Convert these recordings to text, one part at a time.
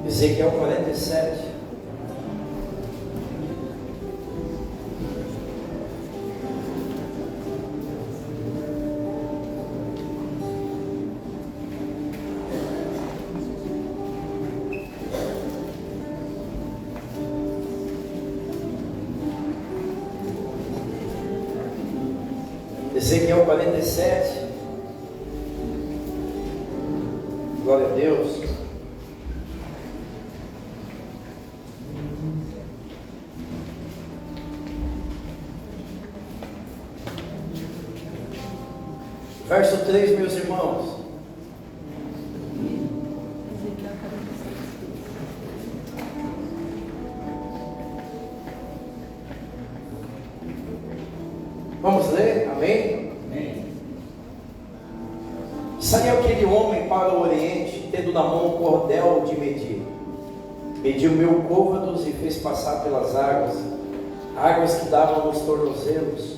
Ezequiel 47. Ezequiel 47. Glória a Deus. Verso 3, meus irmãos. Vamos ler? Amém? Amém. Saiu aquele homem para o oriente, tendo na mão um cordel de medir. Mediu 1000 côvados e fez passar pelas águas que davam nos tornozelos.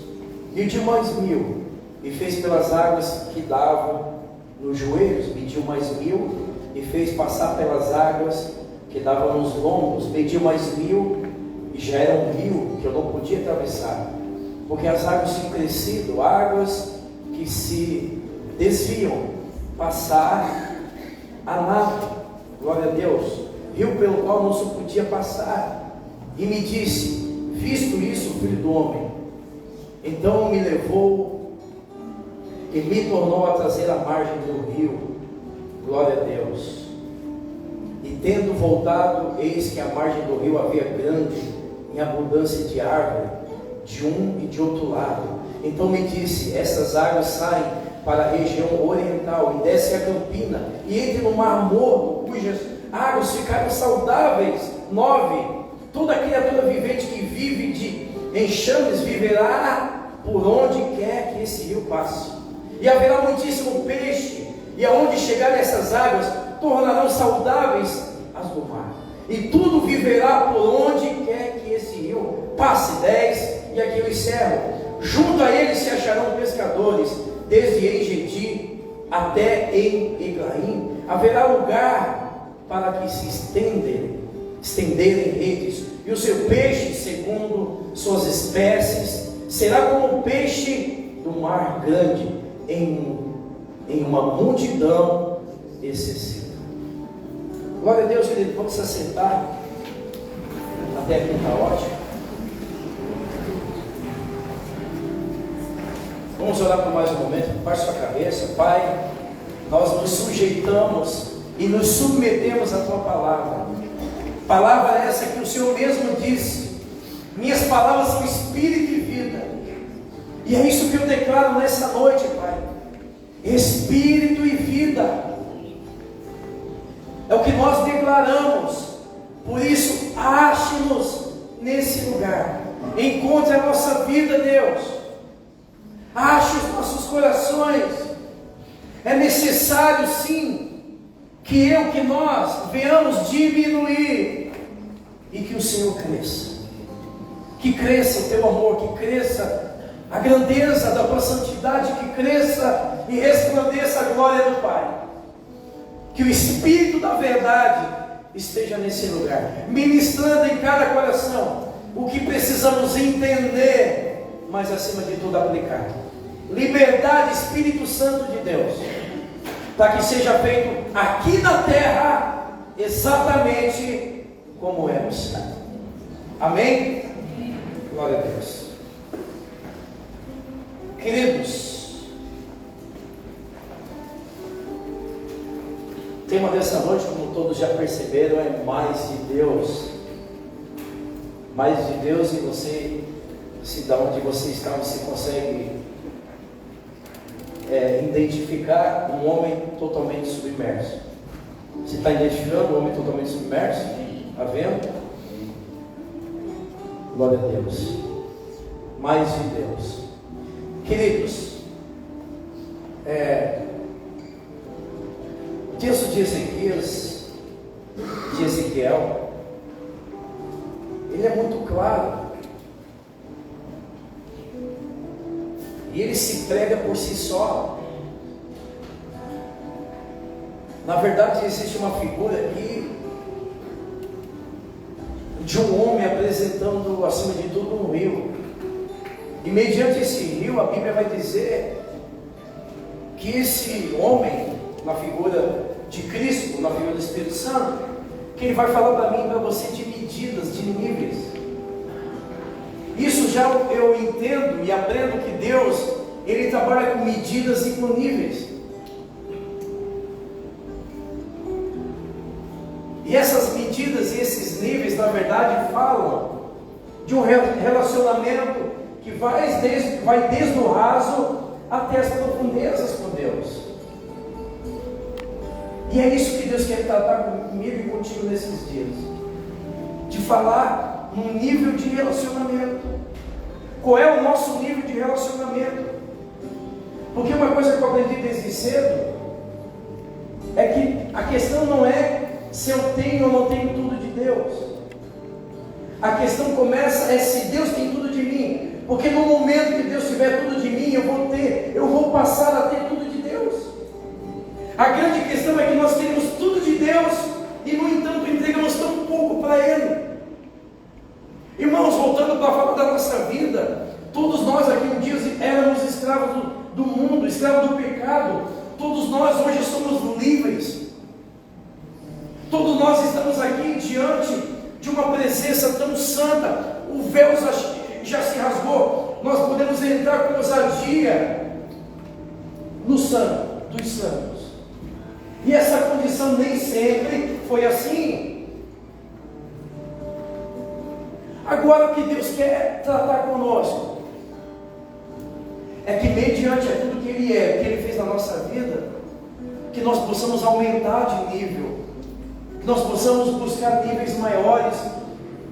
Mediu mais 1000 e fez pelas águas que davam nos joelhos. Mediu mais 1000 e fez passar pelas águas que davam nos lombos. Mediu mais 1000 e já era um rio que eu não podia atravessar, porque as águas tinham crescido, águas que se desviam, passar a nada. Glória a Deus. Rio pelo qual não se podia passar. E me disse: visto isso, filho do homem, então me levou e me tornou a trazer à margem do rio. Glória a Deus. E tendo voltado, eis que à margem do rio havia grande em abundância de árvore, de um e de outro lado. Então me disse: essas águas saem para a região oriental e descem a campina e entram no mar morto, cujas águas ficaram saudáveis. 9. Toda criatura vivente que vive de enxames viverá por onde quer que esse rio passe, e haverá muitíssimo peixe, e aonde chegarem essas águas tornarão saudáveis as do mar, e tudo viverá por onde quer que esse rio passe. 10. E aqui eu encerro. Junto a ele se acharão pescadores, desde Engedi até em Eglaim. Haverá lugar para que se estenderem redes, e o seu peixe, segundo suas espécies, será como o peixe do mar grande, em uma multidão excessiva. Glória a Deus, querido. Vamos se assentar. Até aqui está ótimo. Vamos orar por mais um momento. Baixe sua cabeça. Pai, nós nos sujeitamos e nos submetemos à Tua palavra. Palavra essa que o Senhor mesmo disse: minhas palavras são espírito e vida. E é isso que eu declaro nessa noite, Pai. Espírito e vida. É o que nós declaramos. Por isso, ache-nos nesse lugar. Encontre a nossa vida, Deus. Ache os nossos corações. É necessário, sim, que nós venhamos diminuir e que o Senhor cresça. Que cresça o Teu amor, que cresça a grandeza da Tua santidade, que cresça e resplandeça a glória do Pai. Que o Espírito da verdade esteja nesse lugar, ministrando em cada coração o que precisamos entender, mas acima de tudo aplicar. Liberdade, Espírito Santo de Deus, para que seja feito aqui na terra exatamente como é no céu. Amém? Glória a Deus. Queridos, o tema dessa noite, como todos já perceberam, é mais de Deus. Mais de Deus. E você, se da onde você está, você consegue identificar um homem totalmente submerso. Você está identificando um homem totalmente submerso? Está vendo? Glória a Deus. Mais de Deus. Queridos, o texto de Ezequiel, ele é muito claro. E ele se prega por si só. Na verdade, existe uma figura aqui de um homem apresentando acima de tudo um rio. E mediante esse rio, a Bíblia vai dizer que esse homem, na figura de Cristo, na figura do Espírito Santo, que ele vai falar para mim e para você de medidas, de níveis. Isso já eu entendo e aprendo que Deus, Ele trabalha com medidas e com níveis. E essas medidas e esses níveis, na verdade, falam de um relacionamento que vai desde o raso até as profundezas com Deus. E é isso que Deus quer tratar comigo e contigo nesses dias. De falar num nível de relacionamento. Qual é o nosso nível de relacionamento? Porque uma coisa que eu aprendi desde cedo é que a questão não é se eu tenho ou não tenho tudo de Deus. A questão começa é se Deus tem tudo de mim. Porque no momento que Deus tiver tudo de mim, eu vou passar a ter tudo de Deus. A grande questão é que nós queremos tudo de Deus e, no entanto, entregamos tão pouco para Ele. Irmãos, voltando para falar da nossa vida, todos nós aqui um dia éramos escravos do mundo, escravos do pecado. Todos nós hoje somos livres. Todos nós estamos aqui diante de uma presença tão santa. O véu já se rasgou. Nós podemos entrar com ousadia no santo dos santos. E essa condição nem sempre foi assim. Agora o que Deus quer tratar conosco é que mediante tudo que Ele é, que Ele fez na nossa vida, que nós possamos aumentar de nível, que nós possamos buscar níveis maiores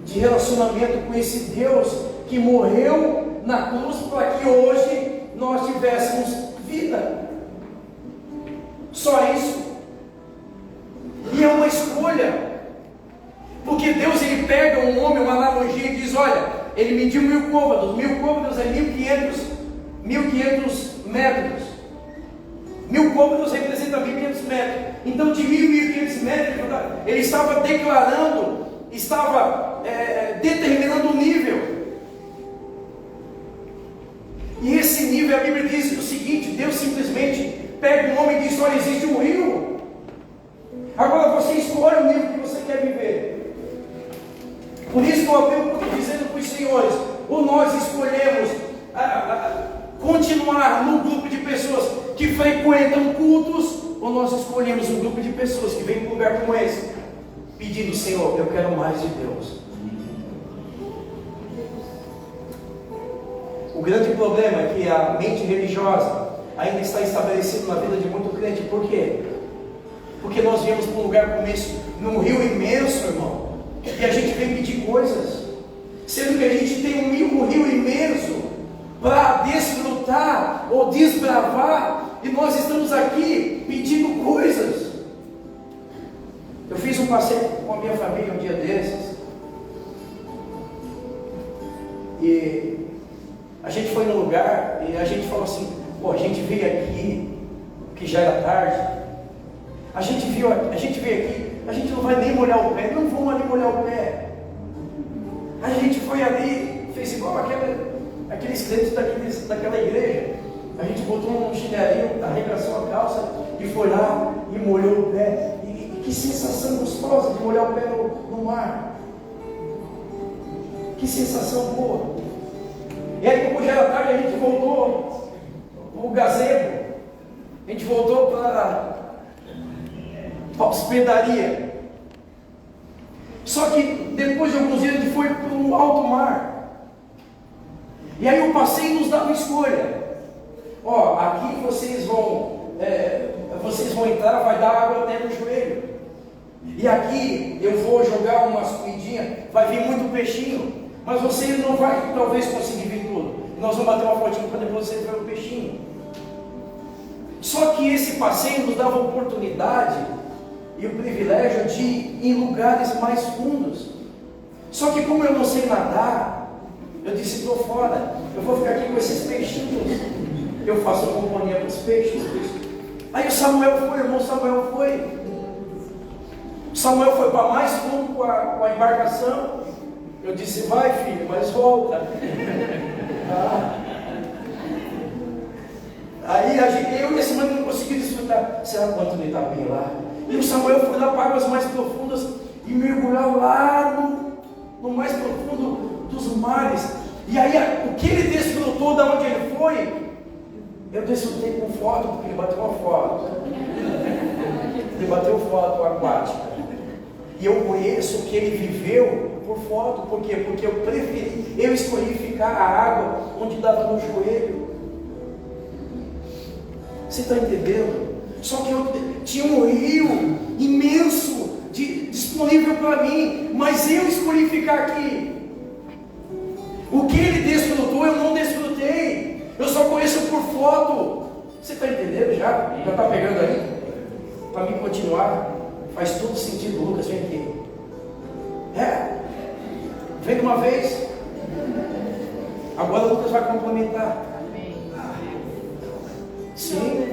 de relacionamento com esse Deus que morreu na cruz para que hoje nós tivéssemos vida. Só isso. E é uma escolha. Porque Deus, Ele pega um homem, uma analogia e diz, olha, Ele mediu 1000 côvados. 1000 côvados é 1500 metros. 1000 côvados representa 1500 metros. Então de 1500 metros, Ele estava declarando, estava determinando um nível. E esse nível, a Bíblia diz o seguinte: Deus simplesmente pega um homem e diz, olha, existe um rio. Agora você escolhe o nível que você quer viver. Por isso que eu estou dizendo para os senhores, ou nós escolhemos continuar no grupo de pessoas que frequentam cultos, ou nós escolhemos um grupo de pessoas que vem para um lugar como esse, pedindo, Senhor, eu quero mais de Deus. O grande problema é que a mente religiosa ainda está estabelecida na vida de muito crente. Por quê? Porque nós viemos para um lugar como esse, num rio imenso, irmão, e a gente vem pedir coisas, sendo que a gente tem um rio imenso para desfrutar ou desbravar, e nós estamos aqui pedindo coisas. Eu fiz um passeio com a minha família um dia desses, e a gente foi num lugar e a gente falou assim, pô, a gente veio aqui, que já era tarde, a gente veio aqui, a gente não vai nem molhar o pé, não vamos ali molhar o pé. A gente foi ali, fez igual aqueles crentes daquela igreja. A gente botou um chinelinho, arregaçou a calça e foi lá e molhou o pé. E que sensação gostosa de molhar o pé no mar. Que sensação boa. E aí, como já era tarde, a gente voltou para o gazebo. A gente voltou para a hospedaria. Só que depois de alguns dias a gente foi para o alto mar. E aí o passeio nos dava escolha. Ó, aqui vocês vão entrar, vai dar água até no joelho. E aqui eu vou jogar umas comidinhas, vai vir muito peixinho. Mas você não vai talvez conseguir vir tudo. Nós vamos bater uma fotinha para depois você ver o peixinho. Só que esse passeio nos dava a oportunidade e o privilégio de ir em lugares mais fundos. Só que como eu não sei nadar, eu disse, estou fora, eu vou ficar aqui com esses peixinhos. Eu faço companhia para os peixes. Aí o Samuel foi, o irmão Samuel foi. Samuel foi para mais fundo com a embarcação. Eu disse, vai filho, mas volta. Aí eu e esse mãe não conseguimos desfrutar. Será quanto ele está bem lá? E o Samuel foi lá para águas mais profundas e mergulhar lá no mais profundo dos mares. E aí o que ele desfrutou de onde ele foi, eu desfrutei com foto, porque ele bateu uma foto. Ele bateu foto aquática. E eu conheço o que ele viveu por foto. Por quê? Porque eu escolhi ficar a água onde dava no joelho. Você está entendendo? Só que eu tinha um rio imenso disponível para mim, mas eu escolhi ficar aqui. O que ele desfrutou, eu não desfrutei. Eu só conheço por foto. Você está entendendo já? Já está pegando aí? Para mim continuar, faz todo sentido. Lucas, vem aqui. Vem de uma vez. Agora o Lucas vai complementar. Sim.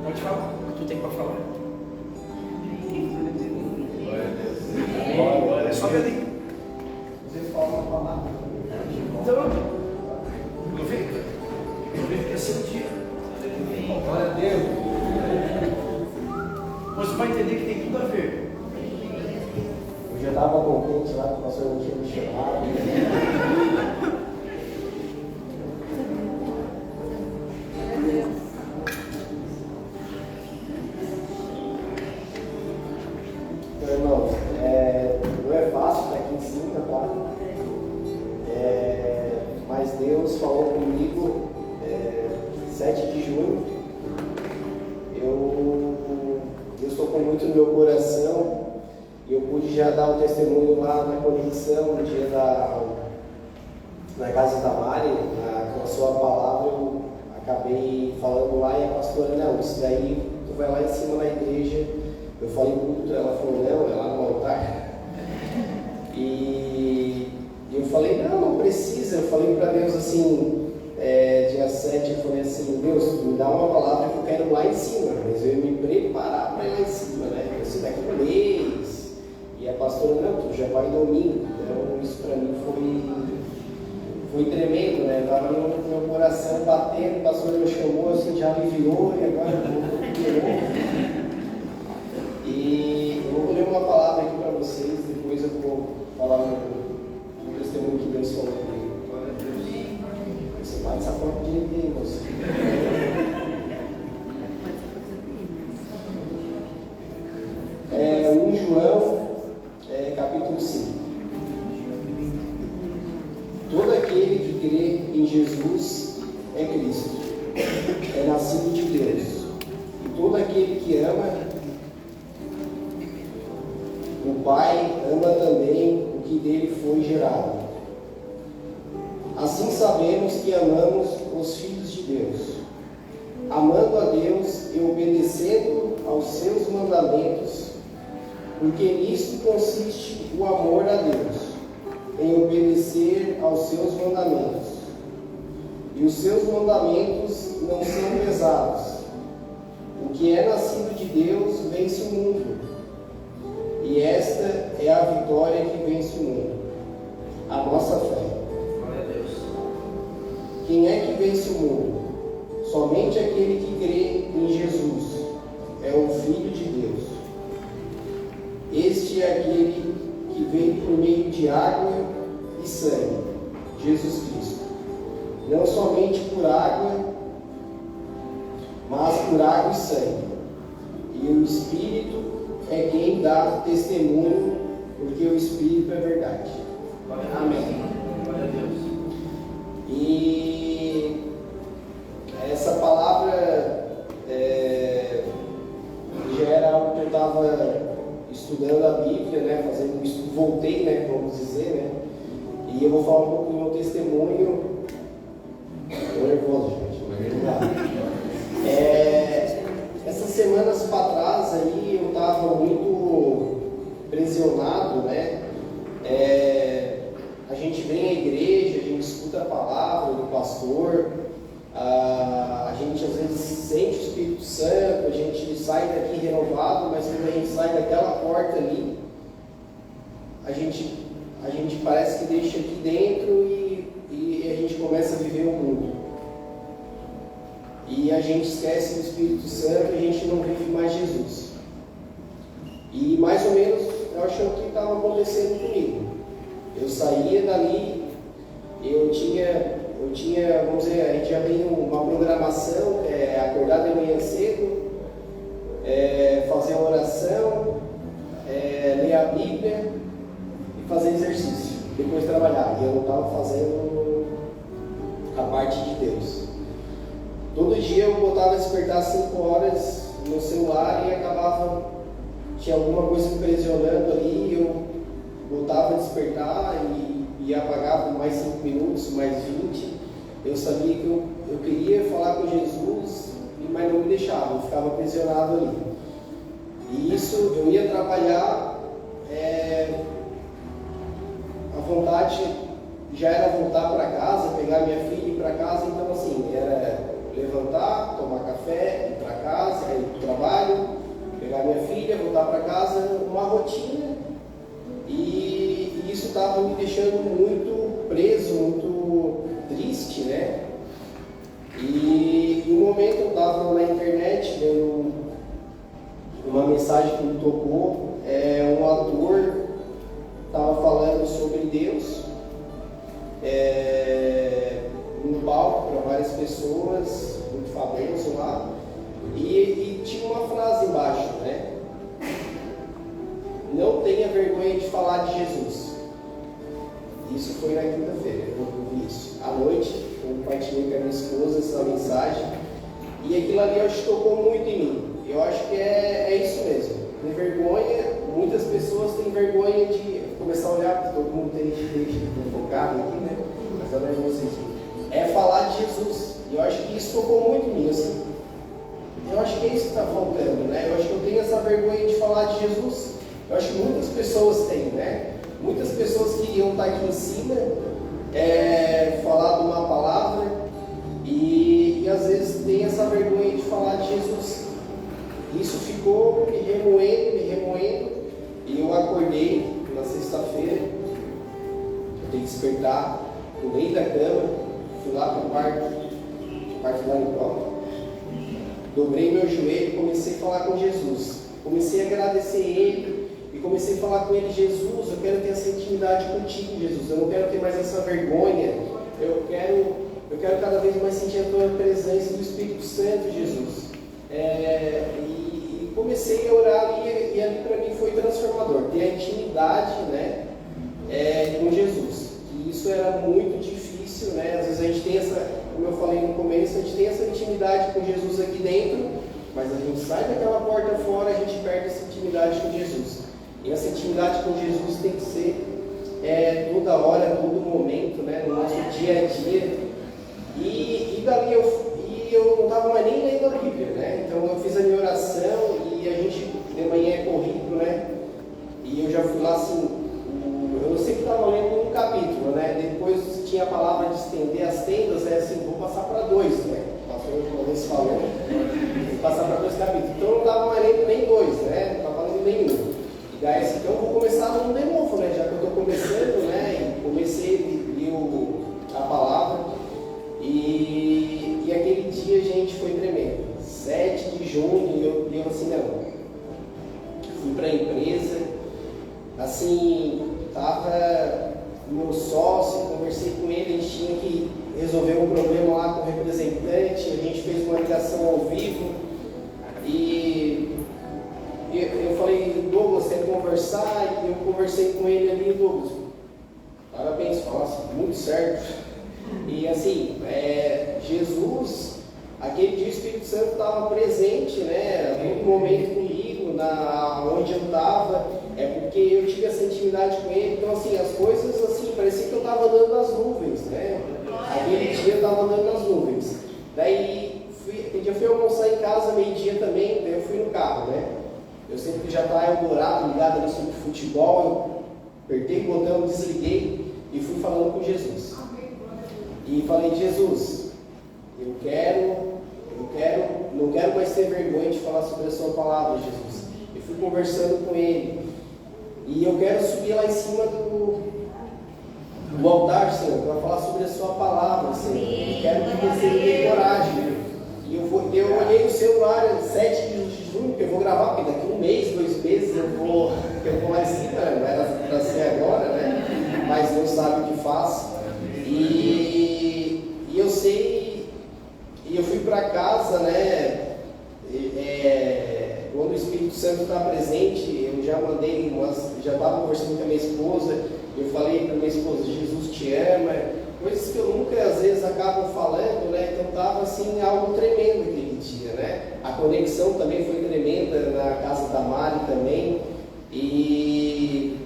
Pode falar. Tu tem para falar. É só ali. Você fala a palavra. Então, aproveita que é seu dia. Glória a Deus. Você vai entender que tem tudo a ver. Eu já estava contente lá que o pastor não tinha me chamado. Então, irmãos, não é fácil estar aqui em cima, tá? Mas Deus falou comigo 7 de junho. Deus tocou muito no meu coração e eu pude já dar o testemunho lá na conexão no dia na casa da Mari, com a sua palavra eu acabei falando lá e a pastora, não, isso daí tu vai lá em cima na igreja. Eu falei muito, ela falou, não, é lá no altar. E eu falei, não precisa. Eu falei para Deus assim, dia 7, eu falei assim, Deus, me dá uma palavra que eu quero lá em cima, mas eu ia me preparar para ir lá em cima, né? Eu sei daqui um mês. E a pastora, não, tu já vai domingo. Então isso para mim foi tremendo, né? Estava no meu coração batendo, o pastor me chamou assim, já aliviou e agora eu vou de novo. E eu vou ler uma palavra aqui para vocês, depois eu vou falar um testemunho que Deus falou comigo. Você bate essa porta direito aí, moço. 1 João, capítulo 5. Todo aquele que crê em Jesus é Cristo, é nascido de Deus. E todo aquele que ama o Pai ama também o que dele foi gerado. Assim sabemos que amamos os filhos de Deus, amando a Deus e obedecendo aos seus mandamentos, porque nisto consiste o amor a Deus, em obedecer aos seus mandamentos. E os seus mandamentos não são pesados. O que é nascido de Deus vence o mundo. E esta é a vitória que vence o mundo, a nossa fé. Glória a Deus. Quem é que vence o mundo? Somente aquele que crê em Jesus, é o Filho de Deus. Este é aquele que veio por meio de água e sangue, Jesus Cristo. Não somente por água, mas por água e sangue. E o Espírito é quem dá testemunho, porque o Espírito é verdade. Amém. Glória a Deus. E essa palavra já era algo que eu estava estudando a Bíblia, né, fazendo um estudo, voltei, né, vamos dizer, né, e eu vou falar um pouco do meu testemunho. Estou nervoso, gente, mas vamos lá. Essas semanas para trás aí eu estava muito pressionado, né? A gente vem à igreja, a gente escuta a palavra do pastor, a gente às vezes sente o Espírito Santo, a gente sai daqui renovado, mas quando a gente sai daquela porta ali, a gente parece que deixa aqui dentro e a gente começa a viver o mundo. E a gente esquece do Espírito Santo e a gente não vive mais Jesus. E mais ou menos, eu acho que é o que estava acontecendo comigo. Eu saía dali, eu tinha, vamos dizer, a gente já tem uma programação, acordar de manhã cedo, fazer uma oração, ler a Bíblia e fazer exercício, depois trabalhar. E eu não estava fazendo a parte de Deus. Todo dia eu botava despertar às 5 horas no celular e acabava, tinha alguma coisa me pressionando ali, eu botava despertar e apagava mais 5 minutos, mais 20. Eu sabia que eu queria falar com Jesus, mas não me deixava, eu ficava pressionado ali. E isso, eu ia trabalhar, a vontade já era voltar para casa, pegar minha filha e ir para casa, então assim, era levantar, tomar café, ir para casa, ir para o trabalho, pegar minha filha, voltar para casa, uma rotina, e isso estava me deixando muito preso, muito triste, né? E em um momento eu estava na internet vendo uma mensagem que me tocou, um ator estava falando sobre Deus, um palco para várias pessoas, muito famoso lá, e tinha uma frase embaixo, né? Não tenha vergonha de falar de Jesus. Isso foi na quinta-feira, eu ouvi isso. À noite, eu compartilhei com a minha esposa essa mensagem, e aquilo ali eu acho que tocou muito em mim. Eu acho que é isso mesmo. Tem vergonha, muitas pessoas têm vergonha de começar a olhar, porque todo mundo tem gente focado aqui, né? Mas olha vocês. Falar de Jesus. E eu acho que isso tocou muito em mim, assim. Eu acho que é isso que está faltando, né? Eu acho que eu tenho essa vergonha de falar de Jesus. Eu acho que muitas pessoas têm, né? Muitas pessoas queriam estar aqui em cima, falar de uma palavra, e às vezes tem essa vergonha de falar de Jesus. Isso ficou me remoendo, e eu acordei na sexta-feira, eu tenho que despertar, pulei da cama, fui lá para o quarto da Nicole, dobrei meu joelho e comecei a falar com Jesus. Comecei a agradecer Ele e comecei a falar com Ele: Jesus, eu quero ter essa intimidade contigo, Jesus. Eu não quero ter mais essa vergonha. Eu quero cada vez mais sentir a Tua presença do Espírito Santo, Jesus. E comecei a orar ali, e ali para mim foi transformador. Ter a intimidade, né, com Jesus. E isso era muito difícil, né? Às vezes a gente tem essa, como eu falei no começo, a gente tem essa intimidade com Jesus aqui dentro, mas a gente sai daquela porta fora, a gente perde essa intimidade com Jesus. E essa intimidade com Jesus tem que ser toda hora, todo momento, né? No nosso dia a dia. E dali eu não estava mais nem lendo a Bíblia, né? Então eu fiz a minha oração e a gente de manhã é corrido, né? E eu já fui lá assim, eu sempre estava lendo um capítulo, né? Depois tinha a palavra de estender as tendas, assim, vou passar para 2, né? O pastor uma vez falou, vou passar para 2 capítulos. Então eu não estava mais lendo nem 2, né? Não estava lendo nenhum. E daí assim, então eu vou começar um de novo, né? Já que eu estou começando, né? E comecei a ler a palavra. E aquele dia, gente, foi tremendo. 7 de junho, e eu assim, não. Fui para a empresa, assim, estava meu sócio, conversei com ele, a gente tinha que resolver um problema lá com o representante, a gente fez uma ligação ao vivo, e eu falei: Douglas, quer conversar? E eu conversei com ele ali: Douglas, parabéns, nossa, muito certo. E assim, Jesus, aquele dia o Espírito Santo estava presente, né, a todo momento comigo, onde eu estava, porque eu tive essa intimidade com Ele. Então assim, as coisas assim, parecia que eu estava andando nas nuvens, né, aquele dia eu estava andando nas nuvens. Daí, aquele dia eu fui almoçar em casa, meio-dia também, daí eu fui no carro, né, eu sempre já estava Eldorado, ligado ali sobre futebol, eu apertei o botão, desliguei e fui falando com Jesus. E falei: Jesus, não quero mais ter vergonha de falar sobre a sua palavra, Jesus. Eu fui conversando com ele. E eu quero subir lá em cima do altar, Senhor, para falar sobre a sua palavra, Senhor. E quero que você me dê coragem. E eu olhei o celular 7 de junho, que eu vou gravar, porque daqui 1 mês, 2 meses eu vou lá em cima, não era para ser agora, né? Mas Deus sabe o que faz. E eu sei, e eu fui para casa, né? Quando o Espírito Santo está presente, eu já mandei já estava conversando com a minha esposa, eu falei para minha esposa, Jesus te ama, coisas que eu nunca às vezes acabo falando, né? Então estava assim algo tremendo aquele dia, né? A conexão também foi tremenda na casa da Mari também, e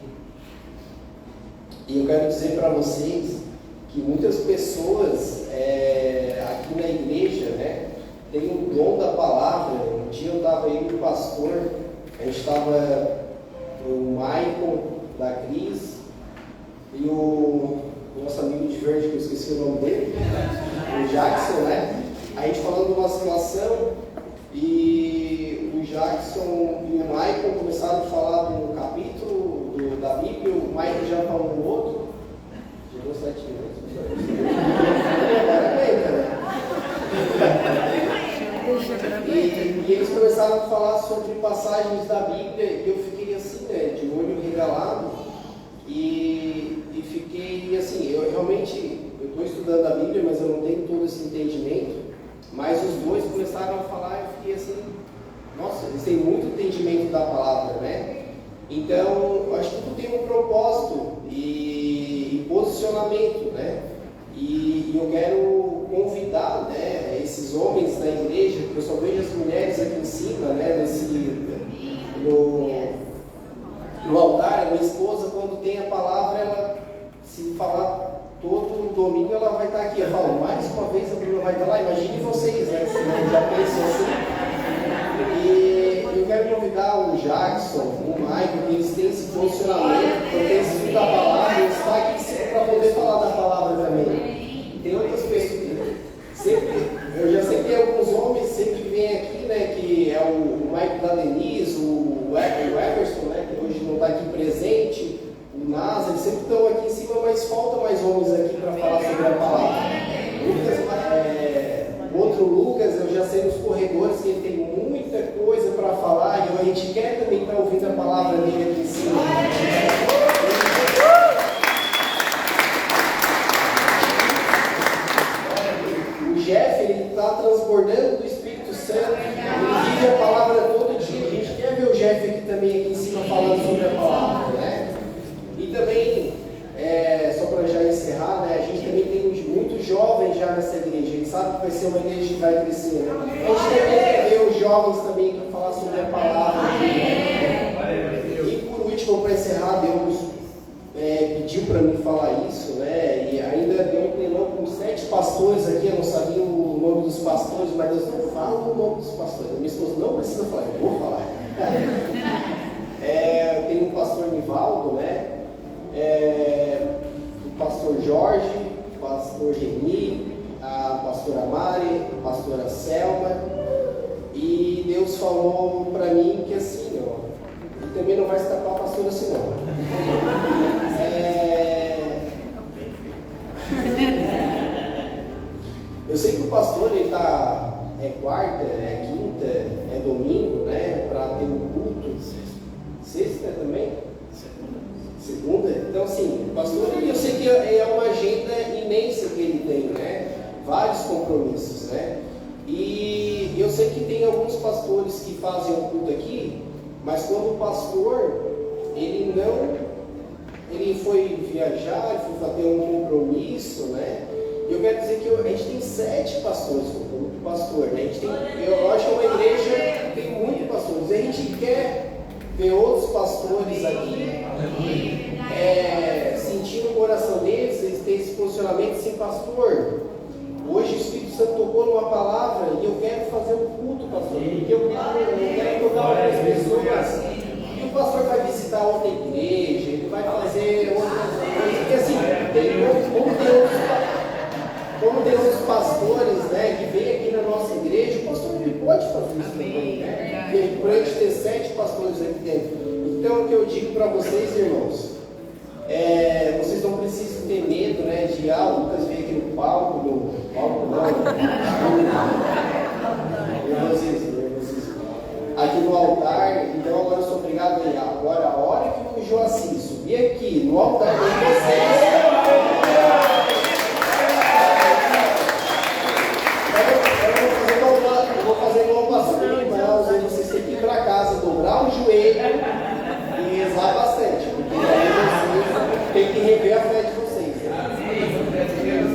eu quero dizer para vocês que muitas pessoas aqui na igreja, né, tem um dom da palavra. Um dia eu estava aí com o pastor, a gente estava o Michael, da Cris, e o nosso amigo de verde, que eu esqueci o nome dele, o Jackson, né? A gente falando de uma situação, e o Jackson e o Michael começaram a falar de um capítulo da Bíblia, o Michael já falou do outro. Chegou 7 minutos. Agora bem, cara. E eles começaram a falar sobre passagens da Bíblia, e eu fiquei assim, né, de olho regalado, e fiquei assim, eu realmente, eu estou estudando a Bíblia, mas eu não tenho todo esse entendimento, mas os dois começaram a falar, e eu fiquei assim, nossa, eles têm muito entendimento da palavra, né? Então, acho que tudo tem um propósito e posicionamento, né? E eu quero convidar, né, esses homens da igreja, porque eu só vejo as mulheres aqui em cima, né, no altar. A minha esposa, quando tem a palavra, ela, se falar todo domingo, ela vai estar aqui. Eu falo, mais uma vez a Bruna vai estar lá. Imagine vocês, né, se não já pensam assim. E eu quero convidar o Jackson, o Michael, que eles têm esse posicionamento, porque eles estudam da palavra, eles estão aqui sempre para poder falar da palavra também. Tem outras pessoas que sempre, eu já sei que tem alguns homens sempre que vêm aqui, né, que é o Michael da Denise, o Everson, né, que hoje não está aqui presente, o Nasa, eles sempre estão aqui em cima, mas falta mais homens aqui para falar sobre a palavra. Outro Lucas, eu já sei nos corredores que ele tem muita coisa para falar, e a gente quer também estar ouvindo a palavra dele aqui em cima. O Jeff, ele está transbordando do Espírito Santo, ele vive a palavra todo dia. A gente quer ver o Jeff aqui em cima falando sobre a palavra, né? E também, só para já encerrar, né, a gente também tem muitos jovens já nessa igreja. A gente sabe que vai ser uma igreja que vai crescer, né? A gente também quer ver os jovens também para falar sobre a palavra. E por último, para encerrar, Deus pediu para mim falar isso, né? E ainda deu um plenão com 7 pastores aqui. Eu não sabia o nome dos pastores, mas Deus não fala o nome dos pastores. A minha esposa não precisa falar, eu vou falar. Tem o pastor Nivaldo, né? O pastor Jorge, o pastor Reni, a pastora Mari, a pastora Selma. E Deus falou para mim que assim, ó, e também não vai escapar a pastora assim não. Eu sei que o pastor ele está quarta, quinta, domingo, né, para ter um culto. Sexta também? Segunda? Então assim, o pastor, eu sei que é uma agenda imensa que ele tem, né? Vários compromissos, né? E eu sei que tem alguns pastores que fazem o culto aqui, mas quando o pastor, ele foi viajar, ele foi fazer um compromisso, né? E eu quero dizer que a gente tem 7 pastores no grupo do pastor, né? Eu acho que uma igreja tem muitos pastores. A gente quer ver outros pastores aqui sentindo o coração deles, eles têm esse posicionamento assim, pastor. Hoje o Espírito Santo tocou numa palavra e eu quero fazer um culto, pastor. Porque eu quero tocar outras pessoas. E o pastor vai visitar outra igreja, ele vai fazer outras coisas. Porque assim, como tem outros pastores, né, que vêm aqui na nossa igreja, o pastor ele pode fazer isso também, né? Por a gente ter 7 pastores aqui dentro. Então, o que eu digo para vocês, irmãos, vocês não precisam ter medo, né, de, o Lucas veio aqui no palco não, aqui no altar, então agora eu sou obrigado a ir. Agora, a hora que o Joacim subir aqui no altar de vocês, eu vou fazer igual o pastor, irmãos, aí vocês têm que ir para casa, dobrar o joelho e rezar bastante, porque aí vocês têm que rever a fé de vocês. Né?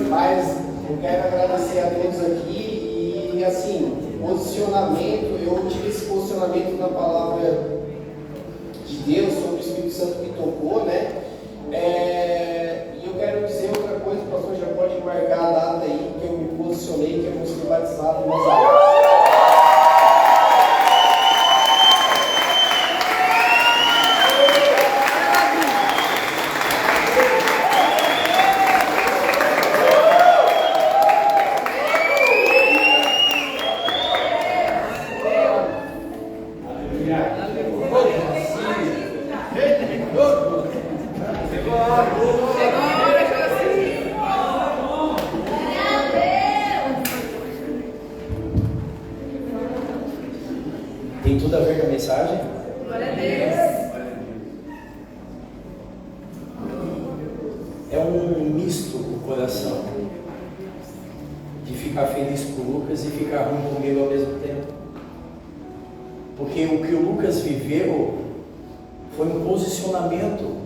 Mas eu quero agradecer a todos aqui e, assim, posicionamento, eu tive esse posicionamento na palavra de Deus, sobre o Espírito Santo que tocou, né? E eu quero dizer outra coisa, o pastor já pode marcar a data aí, que eu me posicionei, que eu vou ser batizado nas águas. Tem tudo a ver com a mensagem? Glória a Deus. É um misto o coração de ficar feliz com o Lucas e ficar ruim comigo ao mesmo tempo. Porque o que o Lucas viveu foi um posicionamento.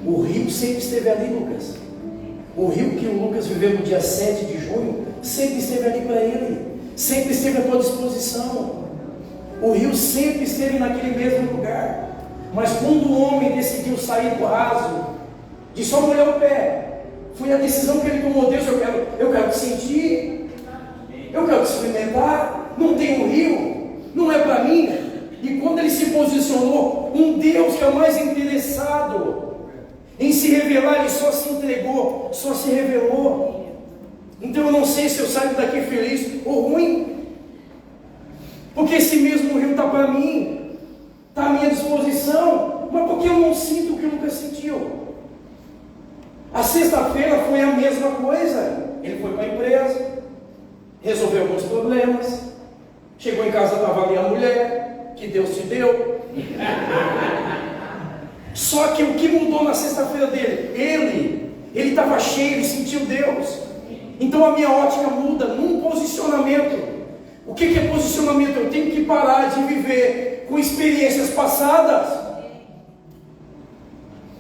O rio sempre esteve ali, Lucas. O rio que o Lucas viveu no dia 7 de junho sempre esteve ali para ele, sempre esteve à tua disposição. O rio sempre esteve naquele mesmo lugar. Mas quando o homem decidiu sair do raso, de só molhar o pé, foi a decisão que ele tomou. Deus, eu quero te sentir, eu quero te experimentar. Não tem um rio, não é para mim. E quando ele se posicionou, um Deus que é o mais interessado em se revelar, ele só se entregou, só se revelou. Então eu não sei se eu saio daqui feliz ou ruim, porque esse mesmo rio está para mim, está à minha disposição, mas porque eu não sinto o que o Lucas sentiu. A sexta-feira foi a mesma coisa. Ele foi para a empresa, resolveu alguns problemas, chegou em casa, estava ali a mulher que Deus te deu. Só que o que mudou na sexta-feira dele? Ele estava cheio, ele sentiu Deus. Então a minha ótica muda num posicionamento. O que é posicionamento? Eu tenho que parar de viver com experiências passadas.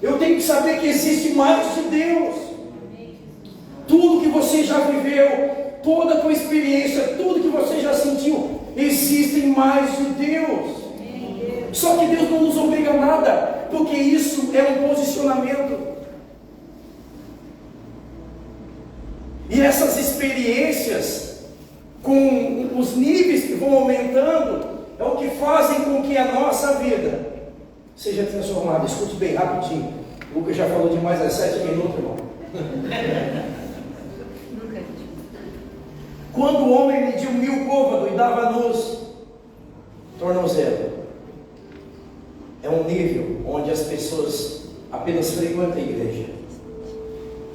Eu tenho que saber que existe mais de Deus. Tudo que você já viveu, toda a tua experiência, tudo que você já sentiu, existe mais de Deus. Só que Deus não nos obriga a nada, porque isso é um posicionamento. E essas experiências, com os níveis que vão aumentando, é o que fazem com que a nossa vida seja transformada. Escute bem, rapidinho. O Lucas já falou demais há 7 minutos, irmão. Quando o homem mediu 1000 côvados e dava nos tornozelos, é um nível onde as pessoas apenas frequentam a igreja.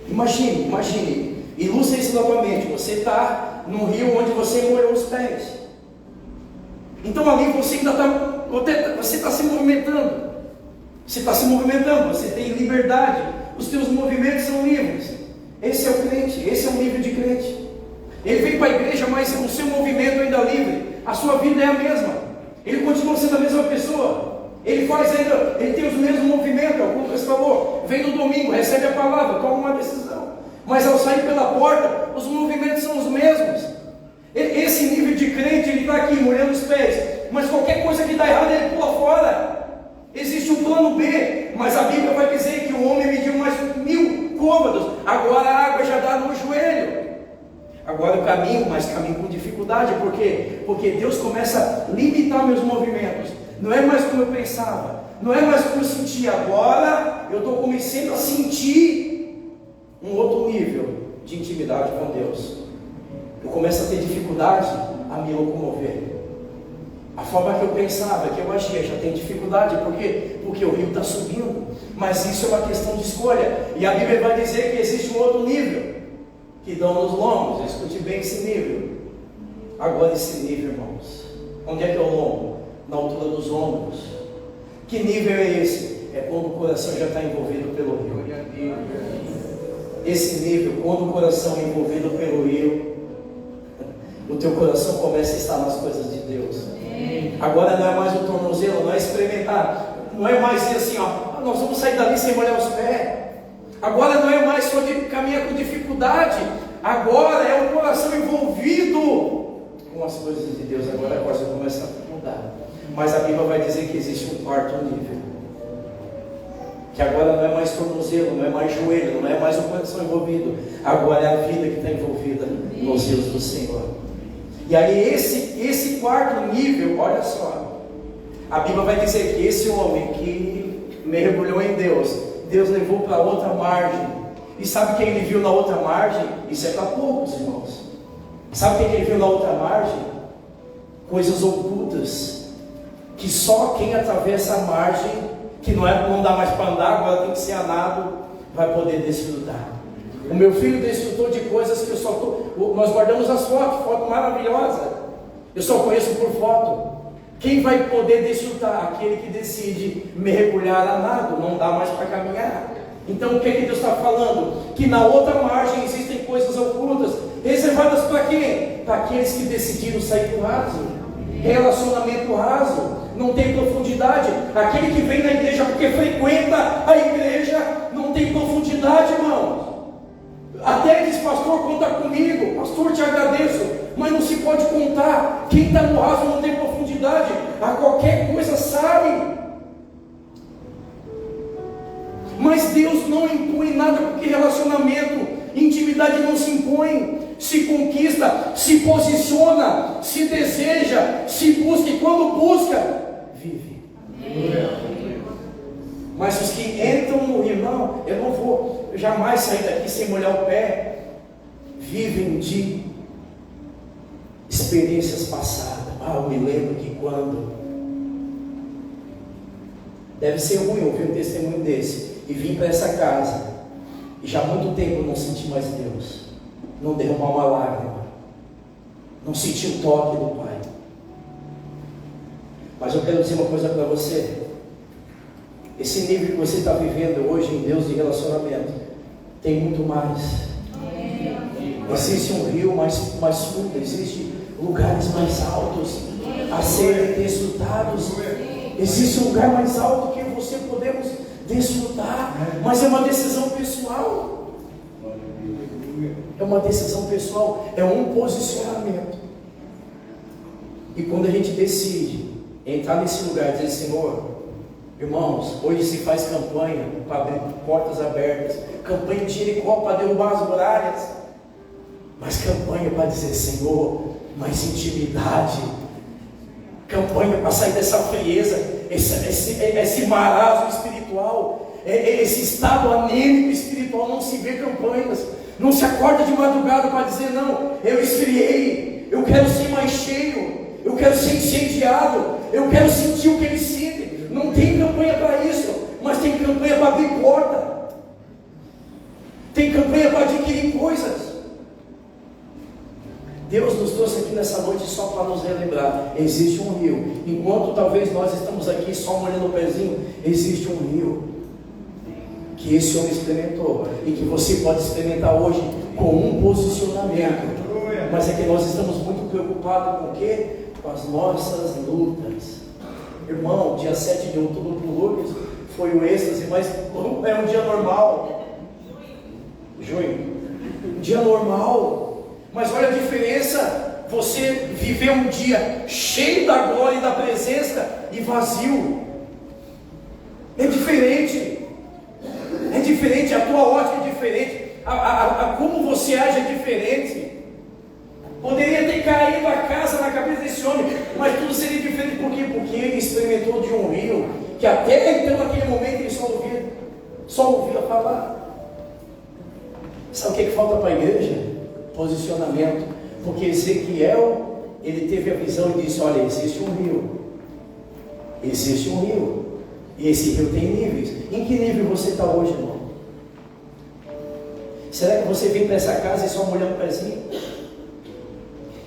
Imagine, ilustre isso novamente. Você está num rio onde você molhou os pés. Então ali você ainda está se movimentando. Você está se movimentando, você tem liberdade. Os teus movimentos são livres. Esse é o crente, esse é o nível de crente. Ele vem para a igreja, mas o seu movimento ainda é livre. A sua vida é a mesma. Ele continua sendo a mesma pessoa. Ele tem os mesmos movimentos, como o Lucas falou. Vem no domingo, recebe a palavra, toma uma decisão. Mas ao sair pela porta, os movimentos são os mesmos. Esse nível de crente, ele está aqui molhando os pés. Mas qualquer coisa que dá errado, ele pula fora. Existe um plano B, mas a Bíblia vai dizer que o homem mediu mais 1000 côvados. Agora a água já dá no joelho. Agora eu caminho, mas caminho com dificuldade. Por quê? Porque Deus começa a limitar meus movimentos. Não é mais como eu pensava, não é mais como eu sentia. Agora eu estou começando a sentir um outro nível de intimidade com Deus. Eu começo a ter dificuldade a me locomover. A forma que eu pensava, que eu agia, já tem dificuldade. Por quê? porque o rio está subindo. Mas isso é uma questão de escolha. E a Bíblia vai dizer que existe um outro nível, que dão nos lombos. Escute bem esse nível. Agora esse nível, irmãos, onde é que é o lombo? Na altura dos ombros. Que nível é esse? É quando o coração já está envolvido pelo rio. Esse nível, quando o coração é envolvido pelo rio, o teu coração começa a estar nas coisas de Deus. Agora não é mais o tornozelo, não é experimentar, não é mais dizer assim, ó, nós vamos sair dali sem molhar os pés. Agora não é mais só de caminhar com dificuldade, agora é o coração envolvido com as coisas de Deus. Agora a coisa começa a mudar. Mas a Bíblia vai dizer que existe um quarto nível, que agora não é mais tornozelo, não é mais joelho, não é mais o coração envolvido, agora é a vida que está envolvida nos rios do Senhor. E aí esse quarto nível, olha só, a Bíblia vai dizer que esse homem que mergulhou em Deus, Deus levou para outra margem. E sabe quem ele viu na outra margem? Isso é para poucos, irmãos. Sabe quem ele viu na outra margem? Coisas ocultas, que só quem atravessa a margem, que não dá mais para andar, agora tem que ser a nado, vai poder desfrutar. O meu filho desfrutou de coisas que nós guardamos as foto maravilhosa. Eu só conheço por foto. Quem vai poder desfrutar? Aquele que decide mergulhar a nado, não dá mais para caminhar. Então o que Deus está falando? Que na outra margem existem coisas ocultas, reservadas para quem? Para aqueles que decidiram sair do raso. Relacionamento raso, não tem profundidade. Aquele que vem na igreja porque frequenta a igreja, não tem profundidade, irmãos. Até diz, pastor, conta comigo, pastor, te agradeço, mas não se pode contar. Quem está no raso não tem profundidade, a qualquer coisa sai. Mas Deus não impõe nada, porque relacionamento, intimidade não se impõe, se conquista, se posiciona, se deseja, se busca, e quando busca, vive. Mas os que entram no rio, não, eu não vou jamais sair daqui sem molhar o pé, vivem de experiências passadas. Eu me lembro que quando, deve ser ruim ouvir um testemunho desse, e vim para essa casa, e já há muito tempo eu não senti mais Deus, não derramar uma lágrima, não senti o toque do Pai. Mas eu quero dizer uma coisa para você. Esse nível que você está vivendo hoje em Deus de relacionamento tem muito mais. Existe um rio mais fundo, existe lugares mais altos a serem desfrutados. Existe um lugar mais alto que você podemos desfrutar, mas é uma decisão pessoal. É uma decisão pessoal, é um posicionamento. E quando a gente decide entrar nesse lugar e dizer, Senhor, irmãos, hoje se faz campanha para abrir portas abertas, campanha de Jericó para derrubar as muralhas, mas campanha para dizer, Senhor, mais intimidade, campanha para sair dessa frieza, esse marasmo espiritual, esse estado anêmico espiritual. Não se vê campanhas, não se acorda de madrugada para dizer, não, eu esfriei, eu quero ser mais cheio, eu quero ser incendiado, eu quero sentir o que ele sente. Não tem campanha para isso, mas tem campanha para abrir porta, tem campanha para adquirir coisas. Deus nos trouxe aqui nessa noite só para nos relembrar, existe um rio. Enquanto talvez nós estamos aqui só molhando o pezinho, existe um rio que esse homem experimentou e que você pode experimentar hoje com um posicionamento. Mas é que nós estamos muito preocupados com o quê? Com as nossas lutas. Irmão, dia 7 de outubro para o Lucas foi o êxtase, mas é um dia normal. Junho, um dia normal. Mas olha a diferença, você viver um dia cheio da glória e da presença e vazio. É diferente, a tua ótica é diferente, como você age é diferente. Poderia ter caído a casa na cabeça desse homem, mas tudo seria diferente. Por quê? Porque ele experimentou de um rio, que até então, naquele momento, ele só ouvia falar. Sabe o que falta para a igreja? Posicionamento. Porque Ezequiel, ele teve a visão e disse, olha, existe um rio, E esse rio tem níveis. Em que nível você está hoje, irmão? Será que você vem para essa casa e só molhando o pezinho?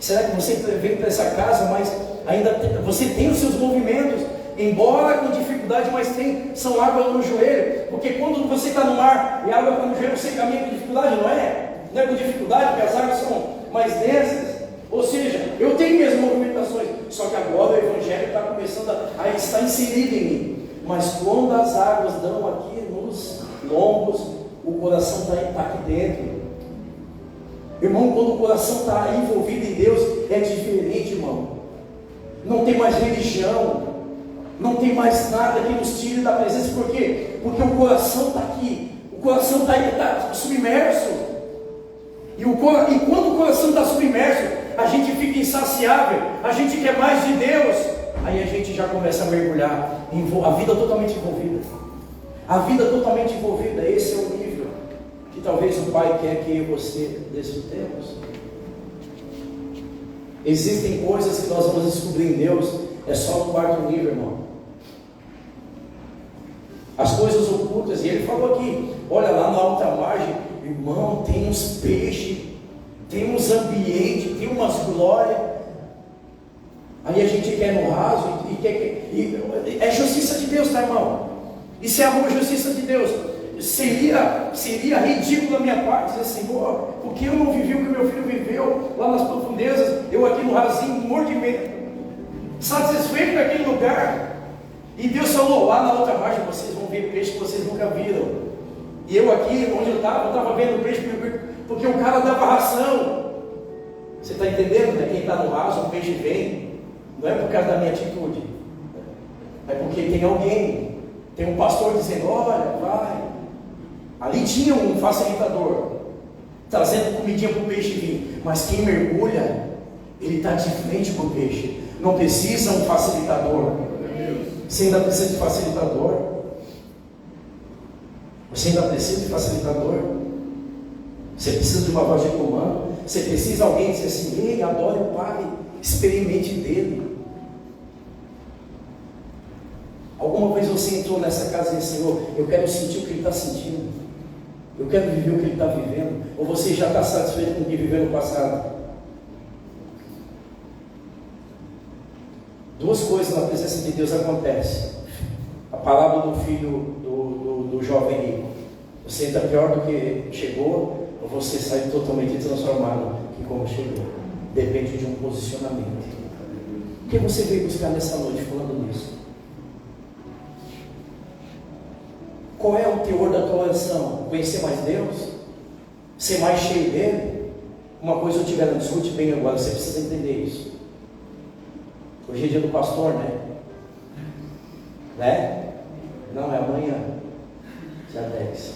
Será que você vem para essa casa, mas ainda você tem os seus movimentos, embora com dificuldade, mas são águas no joelho? Porque quando você está no mar e a água está no joelho, você caminha com dificuldade, não é? Não é com dificuldade, porque as águas são mais densas. Ou seja, eu tenho minhas movimentações, só que agora o Evangelho está começando a estar inserido em mim. Mas quando as águas dão aqui nos lombos, o coração está aqui dentro. Irmão, quando o coração está envolvido em Deus, é diferente, irmão. Não tem mais religião, não tem mais nada que nos tire da presença. Por quê? Porque o coração está aqui, o coração está submerso. E quando o coração está submerso, a gente fica insaciável, a gente quer mais de Deus. Aí a gente já começa a mergulhar, a vida totalmente envolvida. A vida totalmente envolvida, esse é o nível que talvez o Pai quer que eu e você desfrutemos. Existem coisas que nós vamos descobrir em Deus, é só no quarto nível, irmão. As coisas ocultas, e ele falou aqui, olha lá na alta margem, irmão, tem uns peixes, tem uns ambientes, tem umas glórias. Aí a gente quer no raso, é justiça de Deus, tá, irmão? Isso é amor, justiça de Deus. Seria ridículo da minha parte dizer, Senhor, porque eu não vivi o que meu filho viveu lá nas profundezas, eu aqui no rasinho, morto de medo, satisfeito naquele lugar. E Deus falou, lá na outra margem vocês vão ver peixe que vocês nunca viram. E eu aqui, onde eu estava vendo peixe, porque o cara dava ração. Você está entendendo, né? Quem está no raso, o peixe vem. Não é por causa da minha atitude, é porque tem alguém, tem um pastor dizendo, olha, vai. Ali tinha um facilitador, trazendo comidinha para o peixe vir. Mas quem mergulha, ele está de frente para o peixe. Não precisa um facilitador. Você ainda precisa de facilitador? Você ainda precisa de facilitador? Você precisa de uma voz de comando? Você precisa de alguém dizer assim, ei, adore o Pai, experimente dele. Alguma vez você entrou nessa casa e disse, Senhor, eu quero sentir o que ele está sentindo, eu quero viver o que ele está vivendo? Ou você já está satisfeito com o que viveu no passado? Duas coisas na presença de Deus acontecem. A palavra do filho do jovem rico, você entra pior do que chegou, ou você sai totalmente transformado que como chegou. Depende de um posicionamento. O que você veio buscar nessa noite falando nisso? Qual é o teor da tua oração? Conhecer mais Deus? Ser mais cheio dele? Uma coisa eu te garanto, escute bem agora, você precisa entender isso. Hoje é dia do pastor, né? Não, é amanhã, dia 10.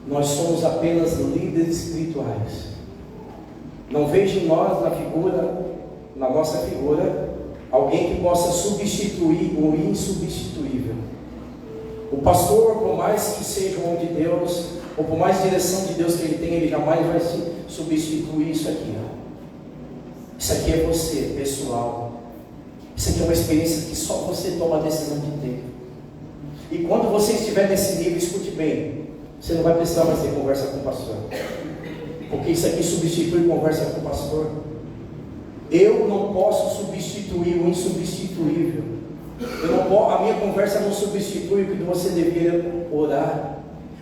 Nós somos apenas líderes espirituais. Não vejo em nós, na nossa figura, alguém que possa substituir o insubstituível. O pastor, por mais que seja um homem de Deus, ou por mais direção de Deus que ele tem, ele jamais vai se substituir isso aqui. Isso aqui é você, pessoal. Isso aqui é uma experiência que só você toma a decisão de ter. E quando você estiver nesse nível, escute bem, você não vai precisar mais ter conversa com o pastor, porque isso aqui substitui conversa com o pastor. Eu não posso substituir o insubstituível. A minha conversa não substitui o que você deveria orar.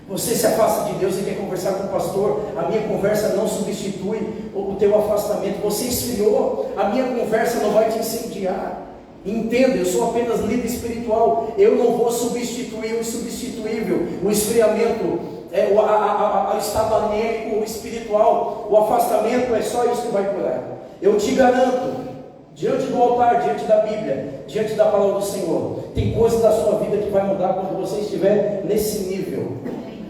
Você se afasta de Deus e quer conversar com o pastor, a minha conversa não substitui o teu afastamento. Você esfriou, a minha conversa não vai te incendiar. Entenda, eu sou apenas líder espiritual, eu não vou substituir o insubstituível. O esfriamento, o estado anêmico, o espiritual, o afastamento, é só isso que vai curar. Eu te garanto, diante do altar, diante da Bíblia, diante da palavra do Senhor, tem coisas da sua vida que vai mudar quando você estiver nesse nível.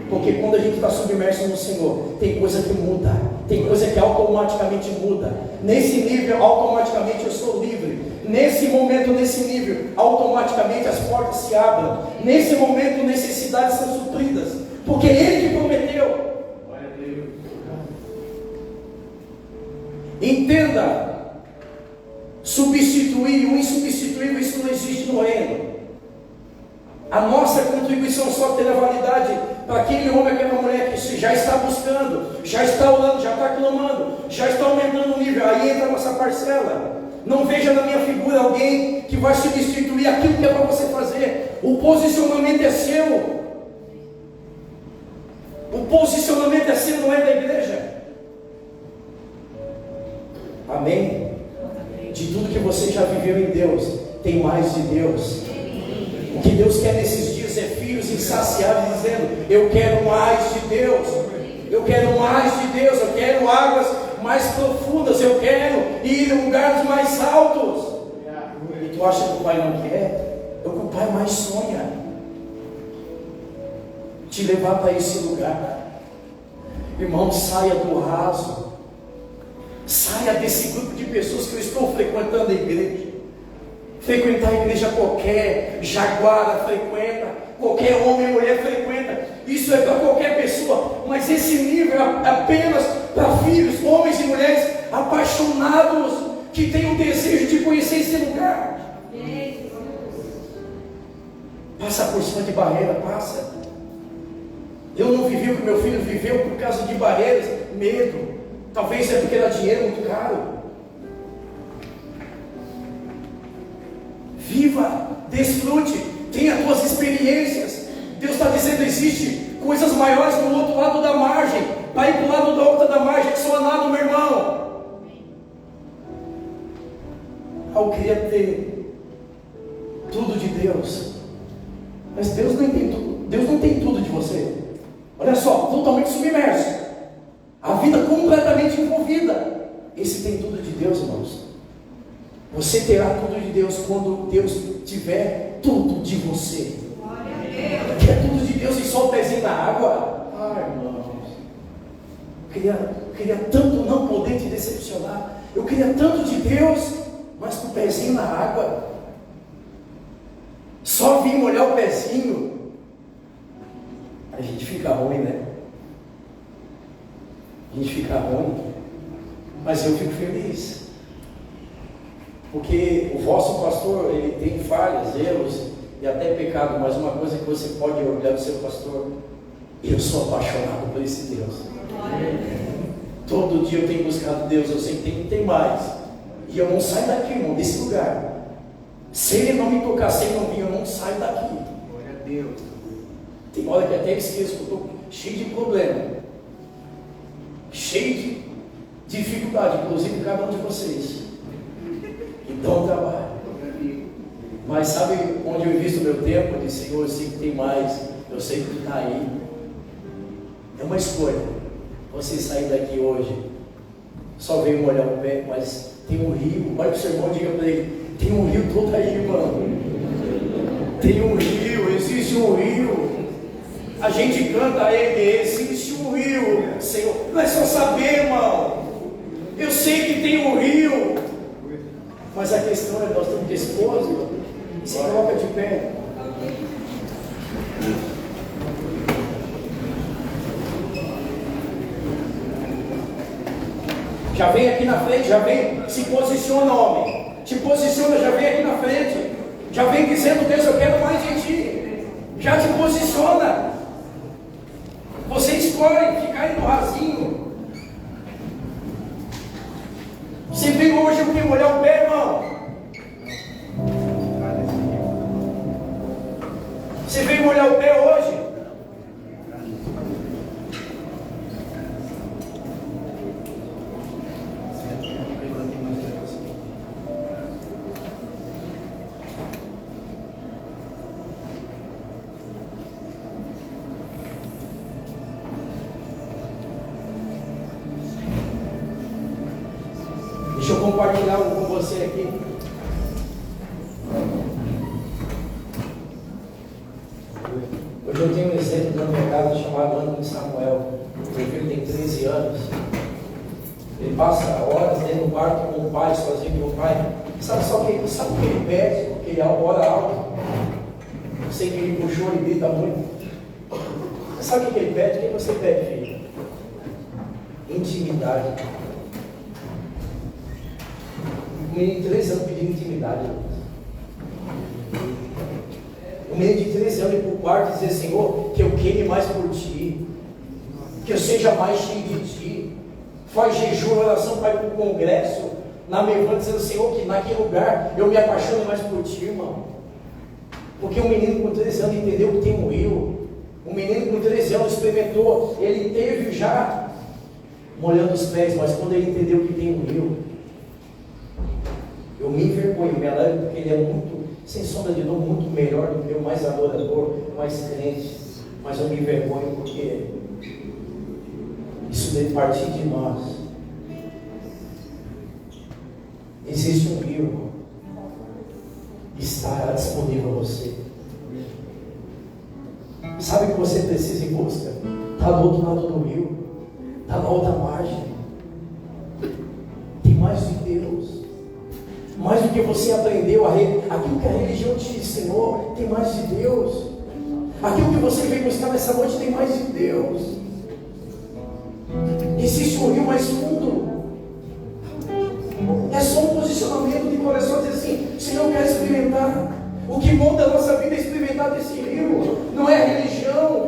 Porque quando a gente está submerso no Senhor, tem coisa que muda, tem coisa que automaticamente muda. Nesse nível, automaticamente eu sou livre. Nesse momento, nesse nível, automaticamente as portas se abrem. Nesse momento, necessidades são supridas, porque Ele que prometeu. Entenda, substituir o insubstituível, isso não existe no reino. A nossa contribuição só terá validade para aquele homem, aquela mulher que já está buscando, já está orando, já está clamando, já está aumentando o nível. Aí entra a nossa parcela. Não veja na minha figura alguém que vai substituir aquilo que é para você fazer. O posicionamento é seu. O posicionamento é seu, não é da igreja. Amém? De tudo que você já viveu em Deus, tem mais de Deus. O que Deus quer nesses dias é filhos insaciáveis dizendo: eu quero mais de Deus, eu quero mais de Deus, eu quero águas mais profundas, eu quero ir em lugares mais altos. E tu acha que o Pai não quer? É o que o Pai mais sonha, te levar para esse lugar. Irmão, saia do raso, saia desse grupo de pessoas que eu estou frequentando a igreja. Frequentar a igreja qualquer jaguara frequenta, qualquer homem e mulher frequenta. Isso é para qualquer pessoa, mas esse nível é apenas para filhos, homens e mulheres apaixonados, que têm o desejo de conhecer esse lugar. Passa por cima de barreira, passa. Eu não vivi o que meu filho viveu por causa de barreiras, medo. Talvez é porque era dinheiro muito caro. Viva, desfrute, tenha as tuas experiências. Deus está dizendo: existe coisas maiores no outro lado da margem. Para ir para o lado da outra da margem, que só nada, meu irmão. Eu queria ter tudo de Deus, mas Deus não tem tudo. Deus não tem tudo de você. Olha só, totalmente submerso, a vida completamente envolvida. Esse tem tudo de Deus, irmãos. Você terá tudo de Deus quando Deus tiver tudo de você. Quer tudo de Deus e só o pezinho na água? Irmãos, eu queria tanto não poder te decepcionar. Eu queria tanto de Deus, mas com o pezinho na água. Só vim molhar o pezinho. A gente fica ruim, né? A gente fica ruim. Mas eu fico feliz. Porque o vosso pastor, ele tem falhas, erros e até pecado, mas uma coisa que você pode orgulhar do seu pastor: eu sou apaixonado por esse Deus. Todo dia eu tenho buscado Deus, eu sei que tem mais. E eu não saio daqui, irmão, desse lugar. Se Ele não me tocar, se Ele não vir, eu não saio daqui. Glória a Deus. Tem hora que até esqueço que eu estou cheio de problema, cheio de dificuldade, inclusive cada um de vocês. Então trabalho. Mas sabe onde eu invisto o meu tempo? Eu disse: Senhor, eu sei que tem mais, eu sei que tu está aí. É uma escolha. Você sair daqui hoje, só veio molhar o pé, mas tem um rio. Olha para o seu irmão, diga para ele: tem um rio todo aí, irmão. Tem um rio, existe um rio. A gente canta ele, existe um rio, Senhor. Não é só saber, irmão. Eu sei que tem um rio. Mas a questão é: nós estamos dispostos. Se coloca de pé. Já vem aqui na frente, já vem, se posiciona, homem. Te posiciona, já vem aqui na frente. Já vem dizendo: Deus, eu quero mais de ti. Já te posiciona. Você escolhe ficar aí no rasinho. Você veio hoje o que? Molhar o pé, irmão? Você veio molhar o pé hoje? Deixa eu compartilhar algo com você aqui. Hoje eu tenho um exemplo na minha casa chamado Antônio Samuel. Meu filho tem 13 anos. Ele passa horas dentro do quarto com o pai, sozinho com o pai. Sabe o que ele pede? Porque ele ora alto. Eu sei que ele puxou e grita muito. Sabe o que ele pede? O que você pede, filho? Intimidade. Um menino de 13 anos pedindo intimidade. Um menino de 13 anos ir para o quarto e dizer: Senhor, que eu queime mais por Ti, que eu seja mais cheio de Ti. Faz jejum, oração, vai para o congresso, na Mevã, dizendo: Senhor, que naquele lugar eu me apaixone mais por Ti, irmão. Porque um menino com 13 anos entendeu que tem um rio. Um menino com 13 anos experimentou, ele teve já molhando os pés, mas quando ele entendeu que tem um rio, eu me envergonho, me alegro, porque ele é muito, sem sombra de dúvida, muito melhor do que eu, mais adorador, mais crente, mas eu me envergonho porque isso deve partir de nós. Existe um rio, irmão, está disponível a você. Sabe o que você precisa em busca? Está do outro lado do rio, está na outra margem. Tem mais de Deus, mais do que você aprendeu, aquilo que a religião te ensinou, tem mais de Deus. Aquilo que você veio buscar nessa noite tem mais de Deus. Existe um rio mais fundo. É só um posicionamento de coração, dizer assim: Senhor, eu quero experimentar. O que monta a nossa vida é experimentar desse rio, não é a religião.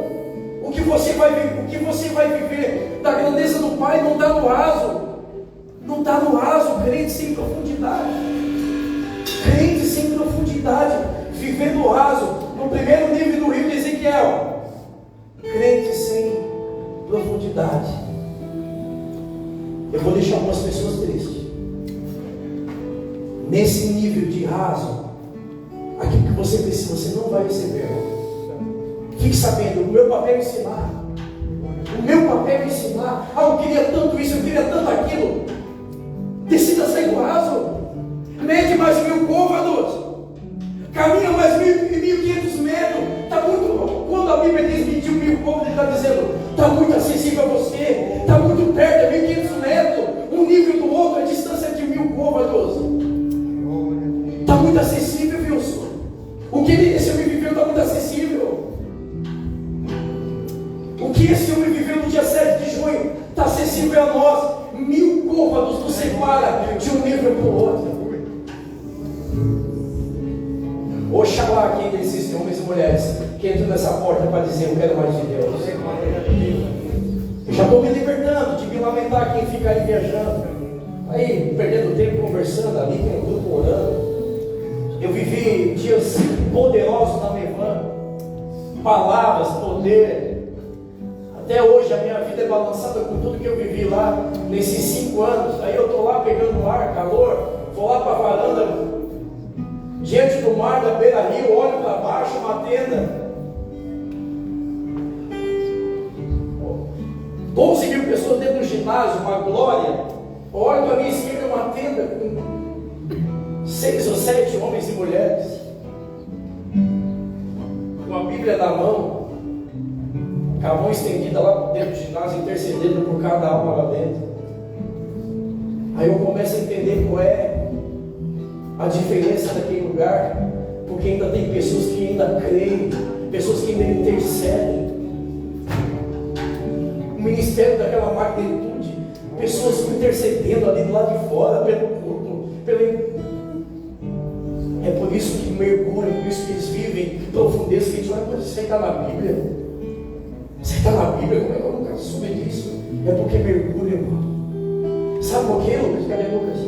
O que você vai viver da grandeza do Pai não está no raso. Não está no raso, crente sem profundidade. Crente sem profundidade, vivendo o raso, no primeiro nível do rio de Ezequiel. Crente sem profundidade. Eu vou deixar algumas pessoas tristes. Nesse nível de raso, aquilo que você precisa, você não vai receber. Fique sabendo, o meu papel é ensinar. O meu papel é ensinar. Eu queria tanto isso, eu queria tanto aquilo. Decida sair do raso. Mede mais 1000 côvados. Caminha mais 1.500 metros. Está muito. Quando a Bíblia diz medir 1000 côvados, ele está dizendo: está muito acessível a você. Está muito perto, é 1.500 metros. Um nível do outro, a distância de 1000 côvados. Está muito acessível, Wilson. O que esse homem viveu está muito acessível. O que esse homem viveu no dia 7 de junho está acessível a nós. 1000 côvados nos separa de um nível para o outro. Oxalá quem existem homens e mulheres que entram nessa porta para dizer: eu quero mais de Deus. Eu já estou me libertando de me lamentar quem fica aí viajando, aí perdendo tempo conversando ali, tem um grupo orando. Eu vivi dias poderosos na Mevã, palavras, poder. Até hoje a minha vida é balançada com tudo que eu vivi lá nesses 5 anos. Aí eu estou lá pegando ar, calor, vou lá para a varanda, diante do mar da beira-rio, olho para baixo, uma tenda. 12 mil pessoas dentro do ginásio, uma glória. Olho para a minha esquerda, uma tenda com 6 ou 7 homens e mulheres, com a Bíblia na mão, com a mão estendida lá dentro do ginásio, intercedendo por cada alma lá dentro. Aí eu começo a entender qual é a diferença daquele lugar, porque ainda tem pessoas que ainda creem, pessoas que ainda intercedem. O ministério daquela magnitude, pessoas intercedendo ali do lado de fora, pelo culto, É por isso que mergulham, por isso que eles vivem profundezas, que a gente vai: mas isso aí está na Bíblia. Isso aí está na Bíblia, como é que eu nunca soube disso? É porque mergulham, irmão. Sabe por quê, Lucas? Cadê Lucas?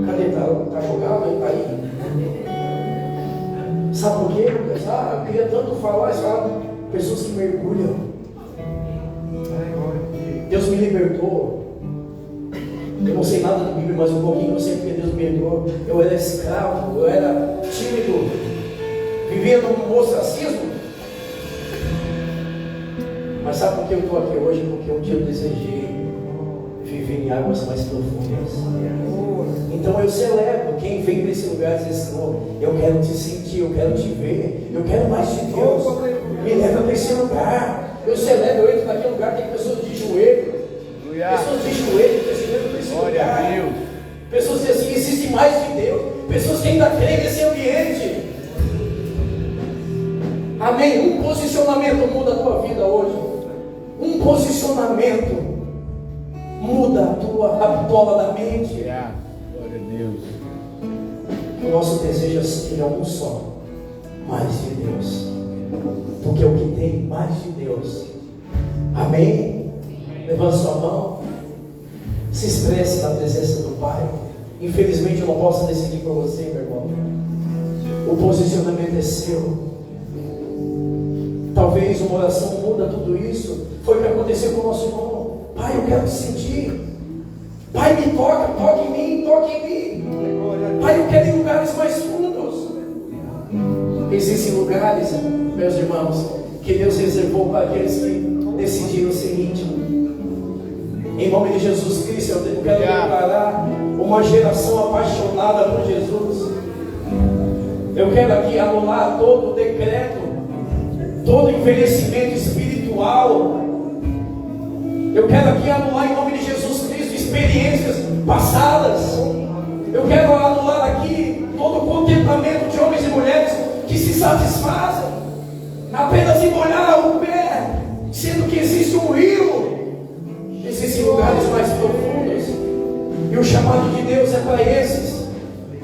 Cadê? Está jogado aí, está aí. Sabe por quê, Lucas? Eu queria tanto falar, sabe? Pessoas que mergulham. Deus me libertou. Eu não sei nada da Bíblia, mas um pouquinho eu sei porque Deus me libertou. Eu era escravo, eu era tímido, vivia no ostracismo. Mas sabe por que eu estou aqui hoje? Porque um dia eu desejei viver em águas mais profundas. Então eu celebro quem vem para esse lugar e diz: Senhor, eu quero te sentir, eu quero te ver, eu quero mais de Deus. Me leva para esse lugar. Eu celebro, eu entro naquele lugar, tem pessoas de joelho. Pessoas de joelho, precisando desse lugar. Pessoas que assim, existe mais de Deus. Pessoas que ainda creem nesse ambiente. Amém. Um posicionamento muda a tua vida hoje. Um posicionamento muda a bitola da mente. Glória a Deus. O nosso desejo é um só. mais de Deus. Porque o que tem mais de Deus. Amém? Levante sua mão. Se expresse na presença do Pai. Infelizmente eu não posso decidir por você, meu irmão. O posicionamento é seu. Talvez uma oração muda tudo isso. Foi o que aconteceu com o nosso irmão. Pai, eu quero te sentir. Pai, me toca, toque em mim, toque em mim. Pai, eu quero ir em lugares mais fundos. Existem lugares, meus irmãos, que Deus reservou para aqueles que decidiram ser íntimos. Em nome de Jesus Cristo, eu quero declarar uma geração apaixonada por Jesus. Eu quero aqui anular todo o decreto, todo envelhecimento espiritual. Eu quero aqui anular em nome de Jesus Cristo experiências passadas. Eu quero anular aqui todo o contentamento de homens e mulheres que se satisfazem apenas em molhar o pé, sendo que existe um rio. Existem lugares mais profundos, e o chamado de Deus é para esses.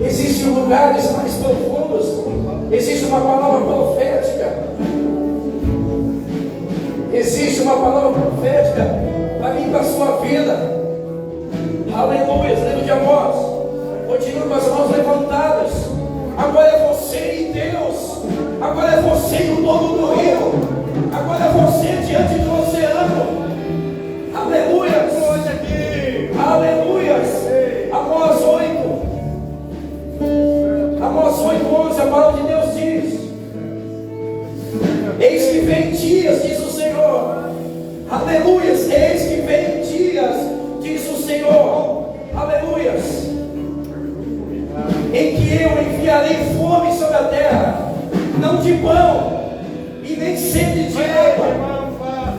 Existem lugares mais profundos. Existe uma palavra profética. Existe uma palavra profética para mim, para a sua vida. Aleluia. Livro de Amós. Continue com as mãos levantadas. Agora é você e Deus. Agora é você e o dono do rio. Agora é você diante do oceano. Aleluias. Aleluias. Amós 8. Amós 8:11, a palavra de Deus diz: eis que vem dias, diz o Senhor. Aleluias. Eis que vem dias, diz o Senhor. Aleluias. Em que eu enviarei fome sobre a terra, não de pão e nem sede de água,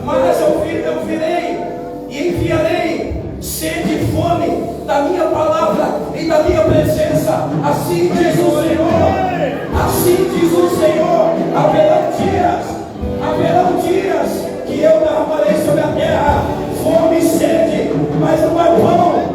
mas eu virei e enviarei sede e fome da minha palavra e da minha presença. Assim diz o Senhor. Assim diz o Senhor. Haverão dias que eu derramarei sobre a terra fome e sede, mas não é pão